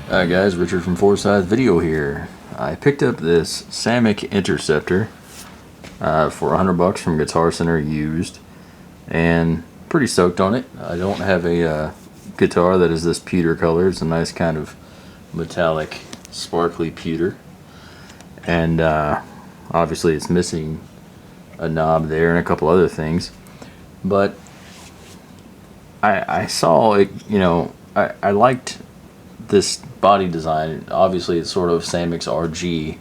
Hi guys, Richard from Forsyth Video here. I picked up this Samick Interceptor for $100 from Guitar Center used, and pretty stoked on it. I don't have a guitar that is this pewter color. It's a nice kind of metallic, sparkly pewter, and obviously it's missing a knob there and a couple other things. But I saw it, you know, I liked this body design. Obviously it's sort of Samick's RG.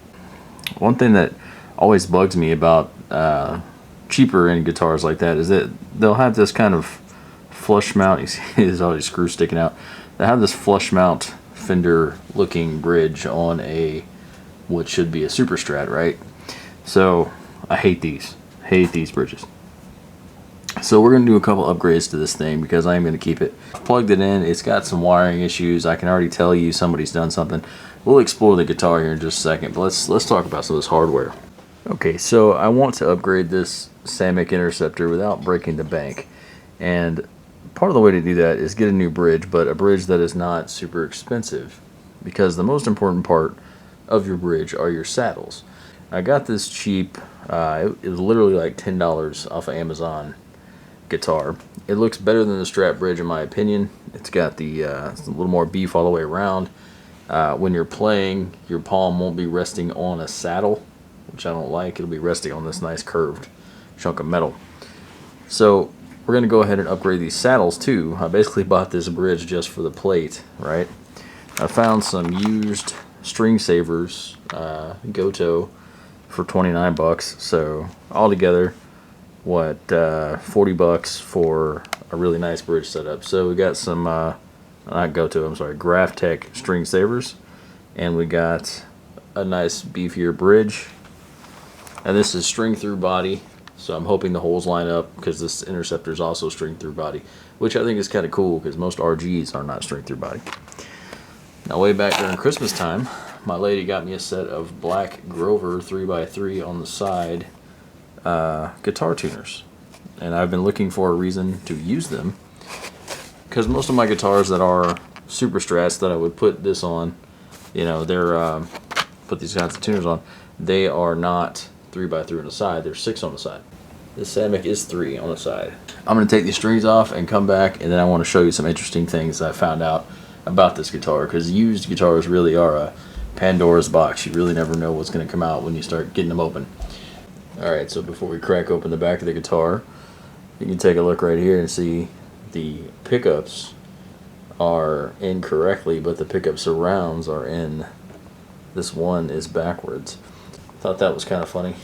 One thing that always bugs me about cheaper end guitars like that is that they'll have this kind of flush mount. You see there's all these screws sticking out. They have this flush mount Fender looking bridge on a what should be a Super Strat, right? So I hate these bridges. So we're going to do a couple upgrades to this thing because I am going to keep it. Plugged it in. It's got some wiring issues. I can already tell you somebody's done something. We'll explore the guitar here in just a second, but let's talk about some of this hardware. Okay, so I want to upgrade this Samick Interceptor without breaking the bank. And part of the way to do that is get a new bridge, but a bridge that is not super expensive, because the most important part of your bridge are your saddles. I got this cheap, it was literally like $10 off of Amazon guitar. It looks better than the Strat bridge in my opinion. It's got the it's a little more beef all the way around. When you're playing, your palm won't be resting on a saddle, which I don't like. It'll be resting on this nice curved chunk of metal. So we're going to go ahead and upgrade these saddles too. I basically bought this bridge just for the plate, right? I found some used string savers, Goto, for 29 bucks. So altogether, what, $40 for a really nice bridge setup. So we got some not Goto, I'm sorry, Artec string savers, and we got a nice beefier bridge, and this is string through body, so I'm hoping the holes line up because this Interceptor is also string through body, which I think is kind of cool because most RGs are not string through body. Now way back during Christmas time, my lady got me a set of black Grover 3x3 on the side guitar tuners, and I've been looking for a reason to use them because most of my guitars that are Super Strats that I would put this on, you know, they're put these kinds of tuners on, they are not 3x3 on the side, they're 6 on the side. This Samick is 3 on the side. I'm going to take these strings off and come back, and then I want to show you some interesting things I found out about this guitar, because used guitars really are a Pandora's box. You really never know what's going to come out when you start getting them open. Alright, so before we crack open the back of the guitar, you can take a look right here and see the pickups are in correctly, but the pickup surrounds are in. This one is backwards. Thought that was kind of funny.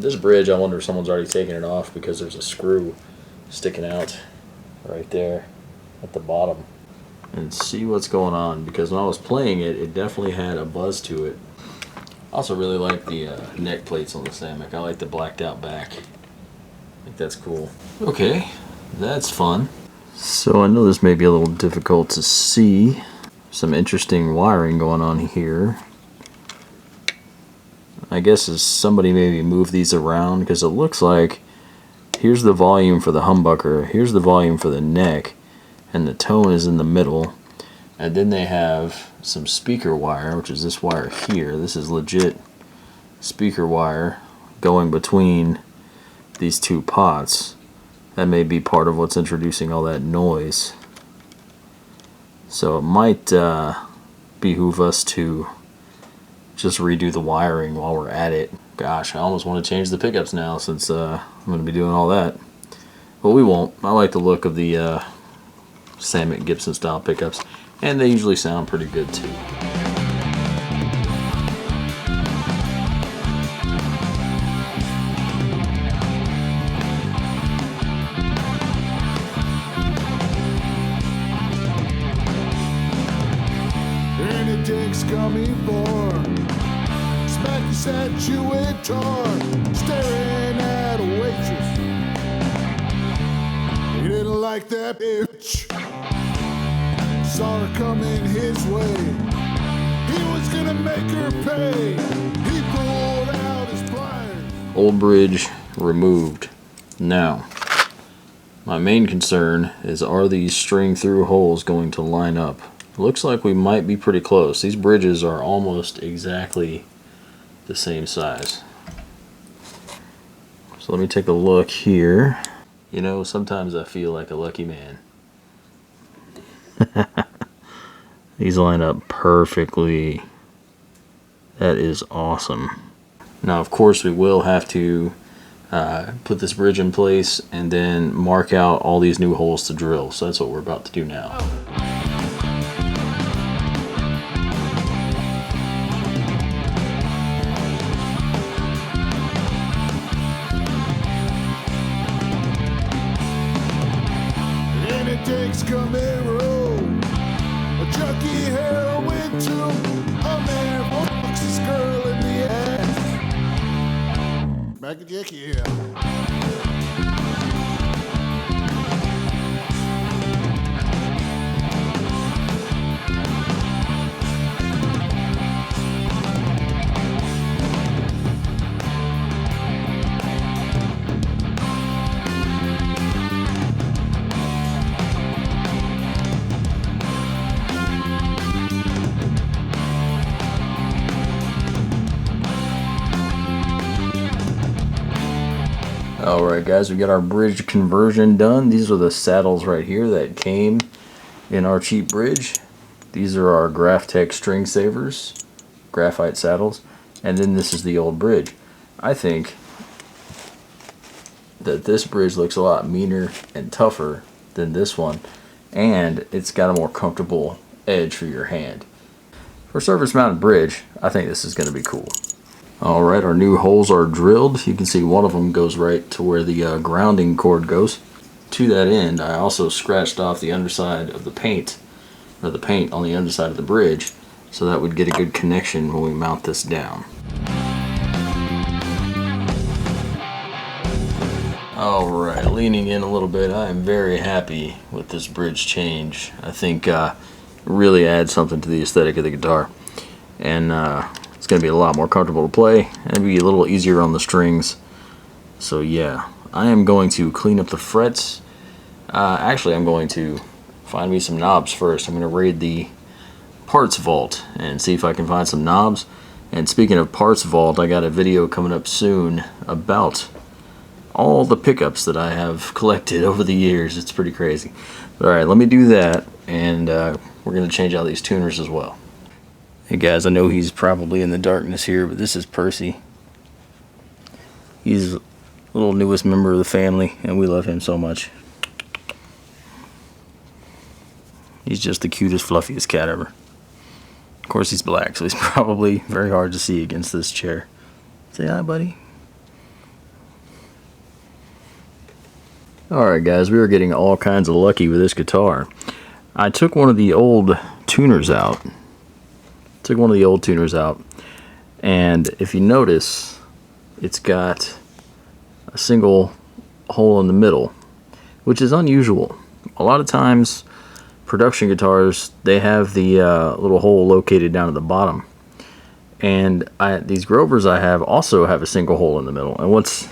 This bridge, I wonder if someone's already taken it off because there's a screw sticking out right there at the bottom. And see what's going on, because when I was playing it, it definitely had a buzz to it. I also really like the neck plates on the Samick. I like the blacked out back. I think that's cool. Okay, that's fun. So I know this may be a little difficult to see. Some interesting wiring going on here. I guess as somebody maybe move these around, because it looks like here's the volume for the humbucker, here's the volume for the neck, and the tone is in the middle. And then they have some speaker wire, which is this wire here. This is legit speaker wire going between these two pots. That may be part of what's introducing all that noise. So it might behoove us to just redo the wiring while we're at it. Gosh, I almost want to change the pickups now since I'm going to be doing all that. But we won't. I like the look of the Samick Gibson style pickups, and they usually sound pretty good too. Benedict's coming for smack the actuator, staring at a waitress. He didn't like that bitch. Saw her coming his way. He was gonna make her pay. He pulled out his pliers. Old bridge removed. Now, my main concern is, are these string through holes going to line up Looks like we might be pretty close. These bridges are almost exactly the same size. So let me take a look here. You know, sometimes I feel like a lucky man. These line up perfectly. That is awesome. Now, of course, we will have to put this bridge in place and then mark out all these new holes to drill. So that's what we're about to do now. And it takes Camaro, a junkie heroin too, a man fucks his girl in the ass. M.A.C.G.A, yeah. Alright guys, we got our bridge conversion done. These are the saddles right here that came in our cheap bridge. These are our Artec string savers, graphite saddles, and then this is the old bridge. I think that this bridge looks a lot meaner and tougher than this one, and it's got a more comfortable edge for your hand. For a surface mounted bridge, I think this is going to be cool. Alright, our new holes are drilled. You can see one of them goes right to where the grounding cord goes. To that end, I also scratched off the underside of the paint, or the paint on the underside of the bridge, so that would get a good connection when we mount this down. Alright, leaning in a little bit, I am very happy with this bridge change. I think it really adds something to the aesthetic of the guitar. And it's going to be a lot more comfortable to play, and be a little easier on the strings. So yeah, I am going to clean up the frets. Actually, I'm going to find me some knobs first. I'm going to raid the parts vault and see if I can find some knobs. And speaking of parts vault, I got a video coming up soon about all the pickups that I have collected over the years. It's pretty crazy. Alright, let me do that, and we're going to change out these tuners as well. Hey guys, I know he's probably in the darkness here, but this is Percy. He's the little newest member of the family, and we love him so much. He's just the cutest, fluffiest cat ever. Of course, he's black, so he's probably very hard to see against this chair. Say hi, buddy. Alright guys, we were getting all kinds of lucky with this guitar. I took one of the old tuners out. And if you notice, it's got a single hole in the middle, which is unusual. A lot of times production guitars, they have the little hole located down at the bottom, and these Grovers I have also have a single hole in the middle. And what's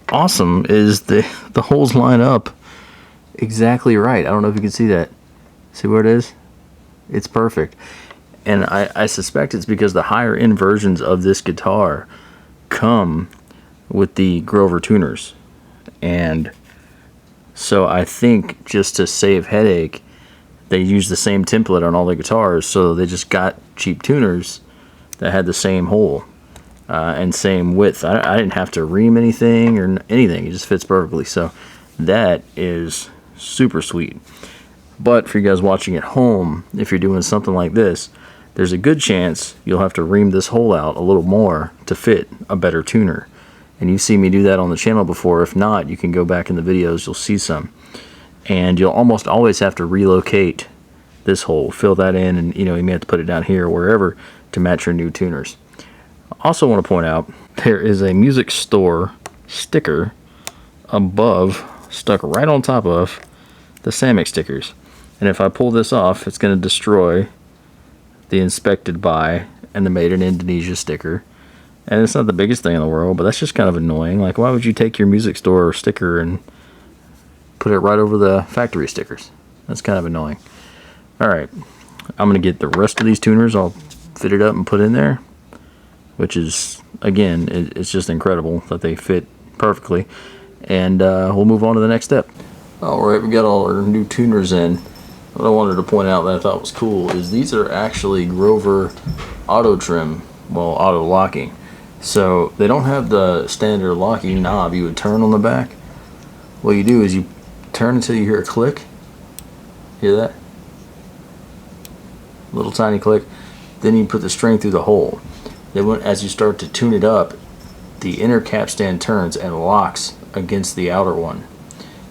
awesome is the holes line up exactly right. I don't know if you can see that. See where it is? It's perfect. And I suspect it's because the higher end versions of this guitar come with the Grover tuners. And so I think just to save headache, they use the same template on all the guitars, so they just got cheap tuners that had the same hole and same width. I didn't have to ream anything or anything. It just fits perfectly. So that is super sweet. But for you guys watching at home, if you're doing something like this, there's a good chance you'll have to ream this hole out a little more to fit a better tuner. And you've seen me do that on the channel before. If not, you can go back in the videos, you'll see some. And you'll almost always have to relocate this hole, fill that in, and you may have to put it down here or wherever to match your new tuners. I also want to point out there is a music store sticker above, stuck right on top of the Samick stickers. And if I pull this off, it's going to destroy the inspected by and the made in Indonesia sticker. And it's not the biggest thing in the world, but that's just kind of annoying. Like, why would you take your music store sticker and put it right over the factory stickers? That's kind of annoying. Alright, I'm going to get the rest of these tuners all fitted up and put in there, which is, again, it's just incredible that they fit perfectly. And we'll move on to the next step. Alright, we got all our new tuners in. What I wanted to point out that I thought was cool is these are actually Grover auto trim, well, auto locking. So they don't have the standard locking knob you would turn on the back. What you do is you turn until you hear a click. Hear that? Little tiny click. Then you put the string through the hole. Then as you start to tune it up, the inner capstan turns and locks against the outer one.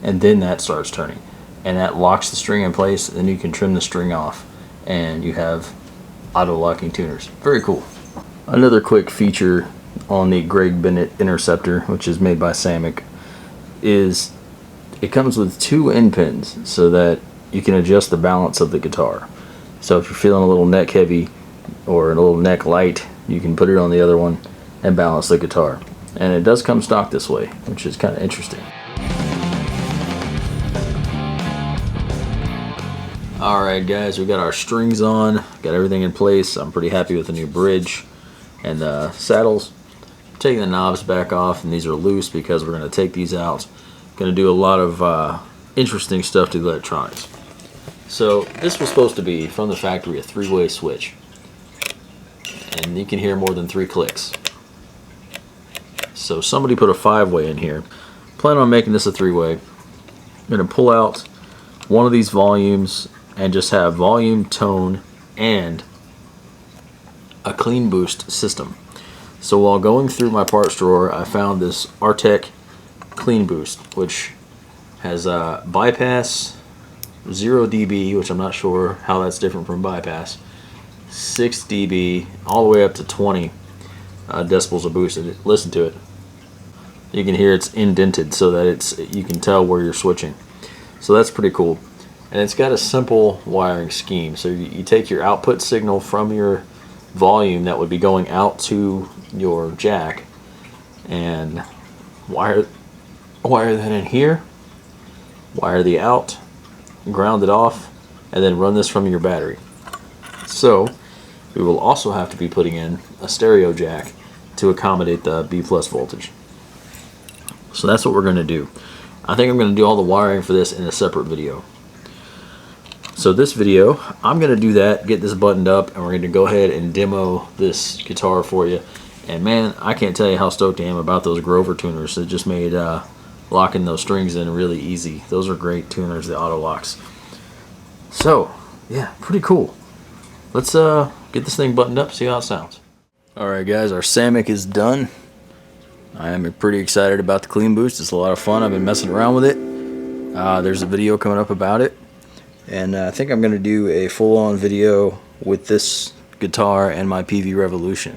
And then that starts turning. And that locks the string in place, and then you can trim the string off. And you have auto locking tuners. Very cool. Another quick feature on the Greg Bennett Interceptor, which is made by Samick, is it comes with 2 end pins so that you can adjust the balance of the guitar. So if you're feeling a little neck heavy or a little neck light, you can put it on the other one and balance the guitar. And it does come stock this way, which is kind of interesting. Alright guys, we got our strings on, got everything in place. I'm pretty happy with the new bridge and saddles. Taking the knobs back off, and these are loose because we're going to take these out. Going to do a lot of interesting stuff to the electronics. So this was supposed to be, from the factory, a 3-way switch. And you can hear more than 3 clicks. So somebody put a 5-way in here. Plan on making this a 3-way. I'm going to pull out one of these volumes and just have volume, tone, and a clean boost system. So while going through my parts drawer, I found this Artec clean boost, which has a bypass, 0 dB, which I'm not sure how that's different from bypass, 6 dB, all the way up to 20 decibels of boost. Listen to it. You can hear it's indented so that you can tell where you're switching. So that's pretty cool. And it's got a simple wiring scheme. So you take your output signal from your volume that would be going out to your jack and wire that in here, wire the out, ground it off, and then run this from your battery. So we will also have to be putting in a stereo jack to accommodate the B+ voltage. So that's what we're going to do. I think I'm going to do all the wiring for this in a separate video. So this video, I'm going to do that, get this buttoned up, and we're going to go ahead and demo this guitar for you. And man, I can't tell you how stoked I am about those Grover tuners. It just made locking those strings in really easy. Those are great tuners, the auto locks. So, yeah, pretty cool. Let's get this thing buttoned up, see how it sounds. Alright guys, our Samick is done. I am pretty excited about the clean boost. It's a lot of fun. I've been messing around with it. There's a video coming up about it. And I think I'm going to do a full-on video with this guitar and my PV Revolution.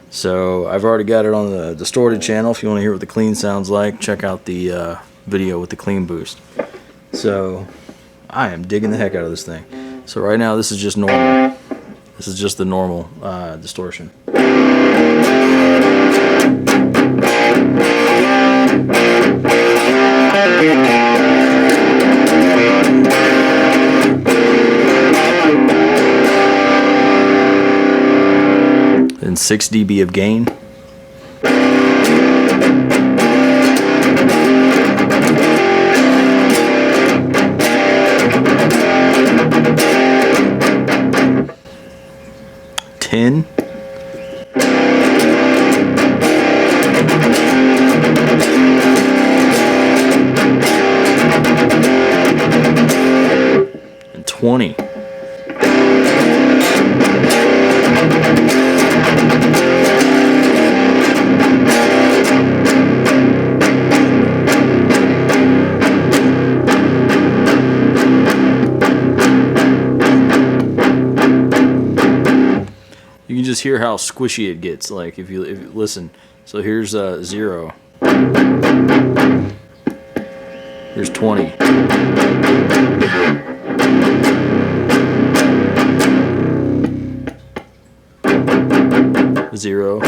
So I've already got it on the Distorted channel. If you want to hear what the clean sounds like, check out the video with the clean boost. So I am digging the heck out of this thing. So right now this is just normal. This is just the normal distortion. And 6 dB of gain. $10. And 20. You can just hear how squishy it gets, like if you listen. So here's 0. Here's 20. Zero.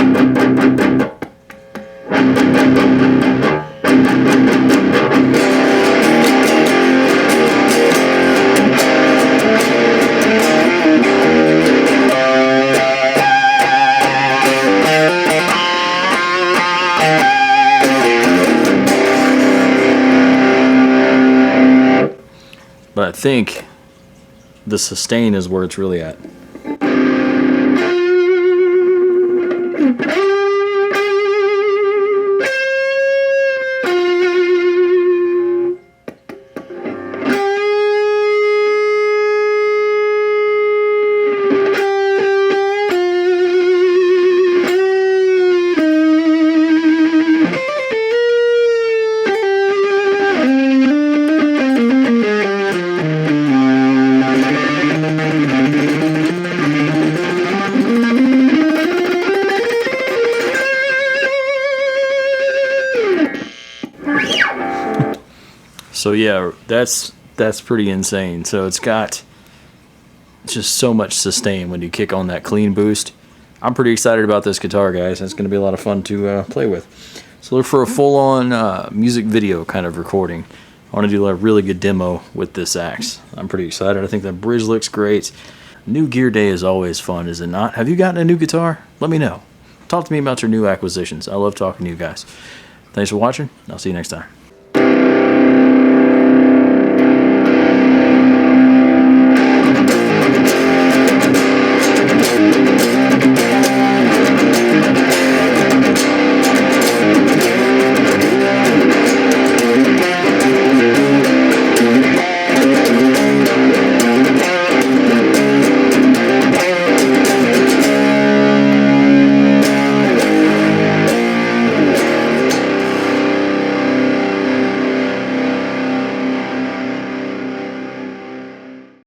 but I think the sustain is where it's really at. So yeah, that's pretty insane. So it's got just so much sustain when you kick on that clean boost. I'm pretty excited about this guitar, guys. It's going to be a lot of fun to play with. So look for a full-on music video kind of recording. I want to do a really good demo with this axe. I'm pretty excited. I think the bridge looks great. New gear day is always fun, is it not? Have you gotten a new guitar? Let me know. Talk to me about your new acquisitions. I love talking to you guys. Thanks for watching. I'll see you next time.